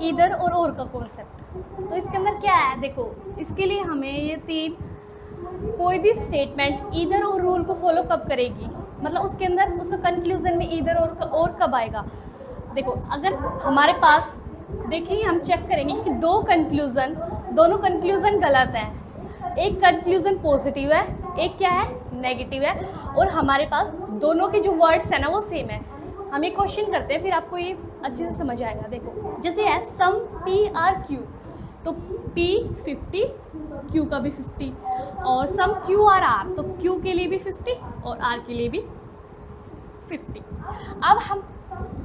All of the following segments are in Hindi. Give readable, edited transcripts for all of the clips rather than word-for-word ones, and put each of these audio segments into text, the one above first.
ईदर और का कॉन्सेप्ट। तो इसके अंदर क्या है, देखो इसके लिए हमें ये तीन, कोई भी स्टेटमेंट ईदर और रूल को फॉलो कब करेगी, मतलब उसके अंदर उसका कंक्लूजन में ईदर और कब आएगा। देखो अगर हमारे पास देखेंगे, हम चेक करेंगे कि दोनों कंक्लूजन गलत है, एक कंक्लूजन पॉजिटिव है, एक क्या है नेगेटिव है, और हमारे पास दोनों के जो वर्ड्स है ना वो सेम है। हम ये क्वेश्चन करते हैं, फिर आपको ये अच्छे से समझ आएगा। देखो जैसे है सम पी आर क्यू, तो P 50, Q का भी 50, और सम Q आर आर, तो Q के लिए भी 50 और R के लिए भी 50। अब हम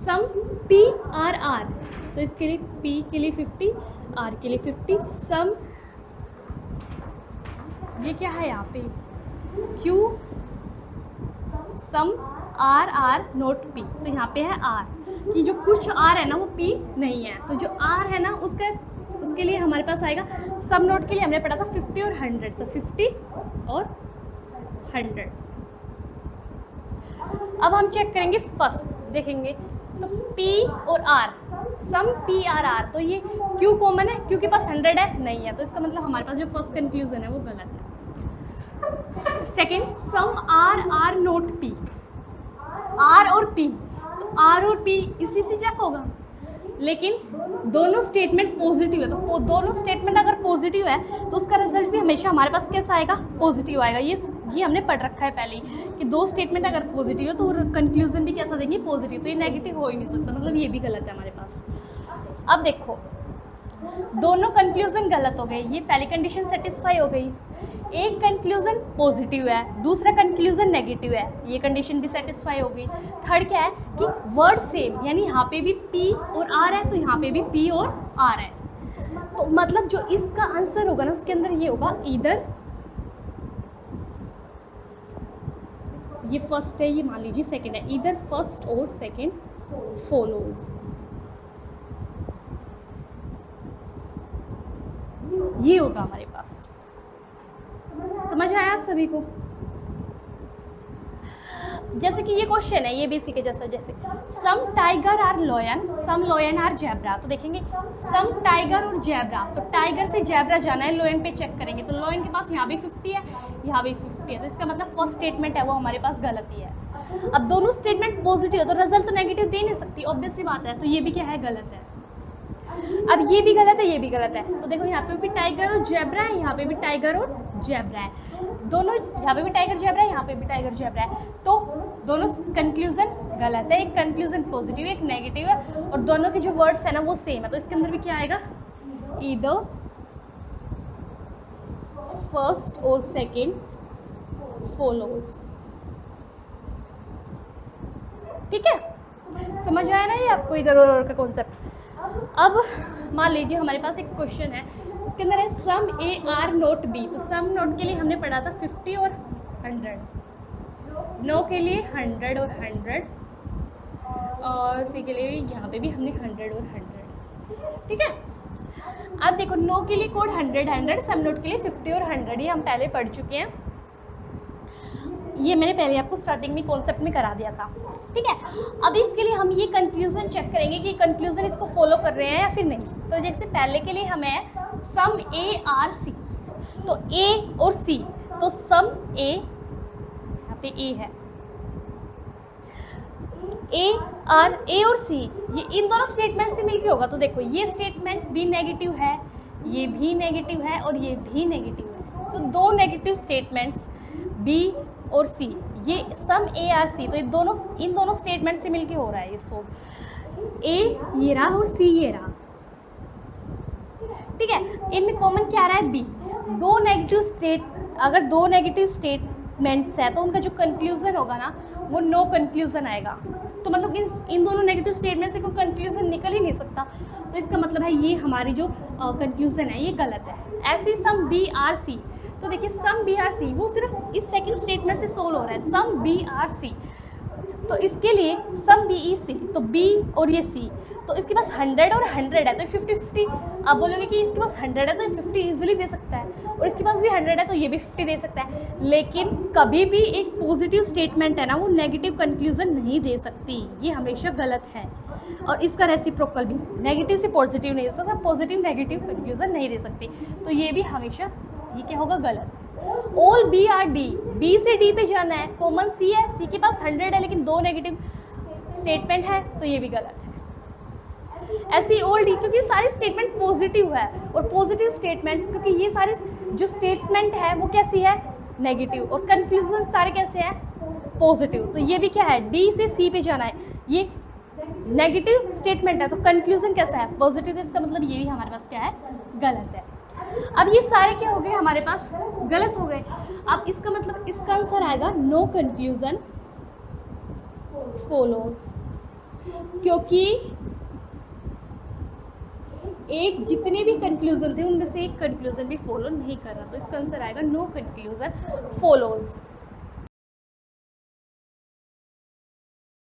सम P आर आर, तो इसके लिए P के लिए 50, R के लिए 50, सम ये क्या है यहाँ पे Q some R are not P, तो यहाँ पे है R कि जो कुछ R है ना वो P नहीं है, तो जो R है ना उसके लिए हमारे पास आएगा सम नोट के लिए हमने पढ़ा था 50 और 100, तो 50 और 100। अब हम चेक करेंगे फर्स्ट, देखेंगे तो P और R, some P are R, तो ये Q कॉमन है, Q के पास 100 है नहीं है, तो इसका मतलब हमारे पास जो फर्स्ट कंक्लूजन है वो गलत है। Second, some R are not P, R और P, तो R और P इसी से चेक होगा, लेकिन दोनों स्टेटमेंट पॉजिटिव है, तो दोनों स्टेटमेंट अगर पॉजिटिव है तो उसका रिजल्ट भी हमेशा हमारे पास कैसा आएगा, पॉजिटिव आएगा। ये हमने पढ़ रखा है पहले ही कि दो स्टेटमेंट अगर पॉजिटिव है तो कंक्लूजन भी कैसा देंगे, पॉजिटिव, तो ये नेगेटिव हो ही नहीं सकता, मतलब ये भी गलत है हमारे पास। अब देखो दोनों कंक्लूजन गलत हो गए, ये पहली कंडीशन सेटिस्फाई हो गई। एक कंक्लूजन पॉजिटिव है, दूसरा कंक्लूजन नेगेटिव है, ये कंडीशन भी सेटिस्फाई हो गई। थर्ड क्या है कि वर्ड सेम, यानी यहाँ पे भी P और R है तो यहाँ पे भी P और R है, तो मतलब जो इसका आंसर होगा ना उसके अंदर ये होगा ईदर, ये फर्स्ट है, ये मान लीजिए सेकंड है, ईदर फर्स्ट और सेकंड फॉलोज, ये होगा हमारे पास। समझ आया आप सभी को। जैसे कि ये क्वेश्चन है, ये भी इसी के जैसा, जैसे some tiger are lion, some lion are zebra, तो देखेंगे सम टाइगर और जैब्रा, तो टाइगर से जैब्रा जाना है, लॉयन पे चेक करेंगे तो लॉयन के पास यहाँ भी 50 है, यहाँ भी 50 है, तो इसका मतलब फर्स्ट स्टेटमेंट है वो हमारे पास गलती है। अब दोनों स्टेटमेंट पॉजिटिव है तो रिजल्ट तो नेगेटिव दे नहीं सकती, ऑब्वियस सी बात है, तो ये भी क्या है, गलत है। अब ये भी गलत है, ये भी गलत है, तो देखो यहाँ पे भी टाइगर और जैब्रा है, यहाँ पे भी टाइगर और जैब्रा है, दोनों यहाँ पे भी टाइगर जैब्रा है, यहाँ पे भी टाइगर जैब्रा है, तो दोनों कंक्लूजन गलत है, एक कंक्लूजन पॉजिटिव है, एक नेगेटिव है, और दोनों के जो वर्ड्स है ना वो सेम है, तो इसके अंदर भी क्या आएगा, ईदर फर्स्ट और सेकेंड फॉलोज। ठीक है, समझ आया ना ये आपको इधर और का कॉन्सेप्ट। अब मान लीजिए हमारे पास एक क्वेश्चन है, इसके अंदर है सम ए आर नोट बी, तो सम नोट के लिए हमने पढ़ा था 50 और 100, नो के लिए 100 और 100, और सी के लिए यहाँ पे भी हमने 100 और 100। ठीक है, अब देखो नो के लिए कोड 100, सम नोट के लिए 50 और 100, ये हम पहले पढ़ चुके हैं, ये मैंने पहले आपको स्टार्टिंग में कॉन्सेप्ट में करा दिया था। ठीक है, अब इसके लिए हम ये कंक्लूजन चेक करेंगे कि कंक्लूजन इसको फॉलो कर रहे हैं या फिर नहीं। तो जैसे पहले के लिए हमें सम ए आर सी, तो ए और सी, तो सम ए, यहाँ पे ए है, ए और सी, ये इन दोनों स्टेटमेंट से मिलके होगा, तो देखो ये स्टेटमेंट भी नेगेटिव है, ये भी नेगेटिव है और ये भी नेगेटिव है, तो दो नेगेटिव स्टेटमेंट्स बी और सी, ये सम ए आर सी, तो ये दोनों इन दोनों स्टेटमेंट से मिलके हो रहा है ये सो ए ये रहा और सी ये रहा। ठीक है, इनमें कॉमन क्या आ रहा है, बी। अगर दो नेगेटिव स्टेटमेंट्स है तो उनका जो कंक्लूजन होगा ना वो नो कंक्लूजन आएगा, तो मतलब इन दोनों नेगेटिव स्टेटमेंट से कोई कंक्लूजन निकल ही नहीं सकता, तो इसका मतलब है ये हमारी जो कंक्लूजन है ये गलत है। ऐसे सम बी आर सी, तो देखिए सम बी आर सी वो सिर्फ इस सेकंड स्टेटमेंट से सोल्व हो रहा है, सम बी आर सी, तो इसके लिए सम बी ई सी, तो बी और ये सी, तो इसके पास 100 और 100 है तो 50-50, आप बोलोगे कि इसके पास 100 है तो 50 इजीली दे सकता है, और इसके पास भी 100 है तो ये भी 50 दे सकता है। लेकिन कभी भी एक पॉजिटिव स्टेटमेंट है ना, वो नेगेटिव कंक्लूजन नहीं दे सकती, ये हमेशा गलत है। और इसका रेसिप्रोकल भी, नेगेटिव से पॉजिटिव नहीं दे सकता, पॉजिटिव नेगेटिव कंक्लूजन नहीं दे सकती, तो ये भी हमेशा, ये क्या होगा, गलत। All B R D, B से डी पे जाना है, कॉमन सी है, सी के पास 100 है लेकिन 2 नेगेटिव स्टेटमेंट है, तो ये भी गलत है। ऐसी ऑल डी, क्योंकि सारे स्टेटमेंट पॉजिटिव है, और पॉजिटिव स्टेटमेंट, क्योंकि ये सारे जो स्टेटमेंट है वो कैसी है, नेगेटिव, और कंक्लूजन सारे कैसे हैं, पॉजिटिव, तो ये भी क्या है, डी से सी पे जाना है, ये नेगेटिव स्टेटमेंट है तो कंक्लूजन कैसा है, पॉजिटिव, तो इसका मतलब ये भी हमारे पास क्या है, गलत है। अब ये सारे क्या हो गए हमारे पास, गलत हो गए। अब इसका मतलब इसका आंसर आएगा नो कंक्लूजन फॉलोज, क्योंकि एक जितने भी कंक्लूजन थे उनमें से एक कंक्लूजन भी फॉलो नहीं कर रहा, तो इसका आंसर आएगा नो कंक्लूजन फॉलोज।